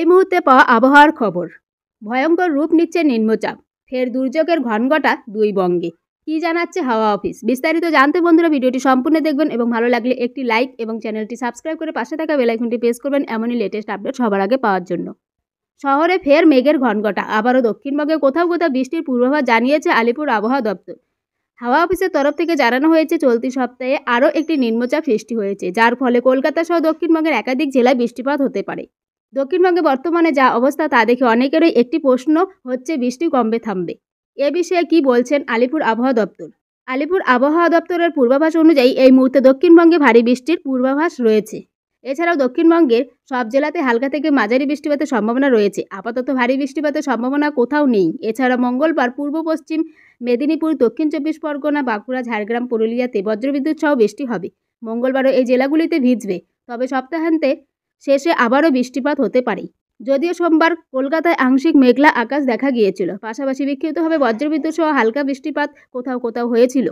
এই মুহূর্তে পাওয়া আবহাওয়ার খবর। ভয়ঙ্কর রূপ নিচ্ছে নিম্নচাপ, ফের দুর্যোগের ঘনঘটা দুই বঙ্গে। কি জানাচ্ছে হাওয়া অফিস? বিস্তারিত জানতে বন্ধুরা ভিডিওটি সম্পূর্ণ দেখবেন এবং ভালো লাগলে একটি লাইক এবং চ্যানেলটি সাবস্ক্রাইব করে পাশে থাকা বেল আইকনটি প্রেস করবেন এমনই লেটেস্ট আপডেট সবার আগে পাওয়ার জন্য। শহরে ফের মেঘের ঘনঘটা, আবারও দক্ষিণবঙ্গে কোথাও কোথাও বৃষ্টির পূর্বাভাস জানিয়েছে আলিপুর আবহাওয়া দপ্তর। হাওয়া অফিসের তরফ থেকে জানানো হয়েছে চলতি সপ্তাহে আরও একটি নিম্নচাপ সৃষ্টি হয়েছে, যার ফলে কলকাতা সহ দক্ষিণবঙ্গের একাধিক জেলায় বৃষ্টিপাত হতে পারে। দক্ষিণবঙ্গে বর্তমানে যা অবস্থা তা দেখে অনেকেরই একটি প্রশ্ন হচ্ছে, বৃষ্টি কমবে থামবে? এ বিষয়ে কি বলছেন আলিপুর আবহাওয়া দপ্তর? আলিপুর আবহাওয়া দপ্তরের পূর্বাভাস অনুযায়ী এই মুহূর্তে দক্ষিণবঙ্গে ভারী বৃষ্টির পূর্বাভাস রয়েছে। এছাড়াও দক্ষিণবঙ্গের সব জেলাতে হালকা থেকে মাঝারি বৃষ্টিপাতের সম্ভাবনা রয়েছে। আপাতত ভারী বৃষ্টিপাতের সম্ভাবনা কোথাও নেই। এছাড়া মঙ্গলবার পূর্ব পশ্চিম মেদিনীপুর, দক্ষিণ চব্বিশ পরগনা, বাঁকুড়া, ঝাড়গ্রাম, পুরুলিয়াতে বজ্রবিদ্যুৎ সহ বৃষ্টি হবে। মঙ্গলবারও এই জেলাগুলিতে ভিজবে, তবে সপ্তাহান্তে শেষে আবারও বৃষ্টিপাত হতে পারে। যদিও সোমবার কলকাতায় আংশিক মেঘলা আকাশ দেখা গিয়েছিল, পাশাপাশি বিক্ষিপ্তভাবে বজ্রবিদ্যুৎ সহ হালকা বৃষ্টিপাত কোথাও কোথাও হয়েছিল।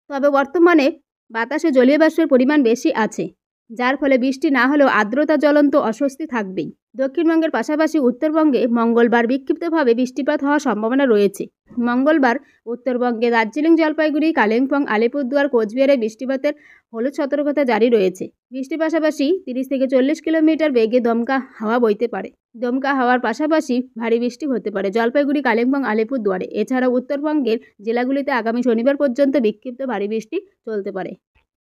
তবে বর্তমানে বাতাসে জলীয় বাষ্পের পরিমাণ বেশি আছে, যার ফলে বৃষ্টি না হলেও আর্দ্রতা জ্বলন্ত অস্বস্তি থাকবেই। দক্ষিণবঙ্গের পাশাপাশি উত্তরবঙ্গে মঙ্গলবার বিক্ষিপ্তভাবে বৃষ্টিপাত হওয়ার সম্ভাবনা রয়েছে। মঙ্গলবার উত্তরবঙ্গে দার্জিলিং, জলপাইগুড়ি, কালিম্পং, আলিপুরদুয়ার, কোচবিহারে বৃষ্টিপাতের হলুদ সতর্কতা জারি রয়েছে। বৃষ্টির পাশাপাশি 30 থেকে 40 কিলোমিটার বেগে দমকা হাওয়া বইতে পারে। দমকা হাওয়ার পাশাপাশি ভারী বৃষ্টি হতে পারে জলপাইগুড়ি, কালিম্পং, আলিপুরদুয়ারে। এছাড়াও উত্তরবঙ্গের জেলাগুলিতে আগামী শনিবার পর্যন্ত বিক্ষিপ্ত ভারী বৃষ্টি চলতে পারে।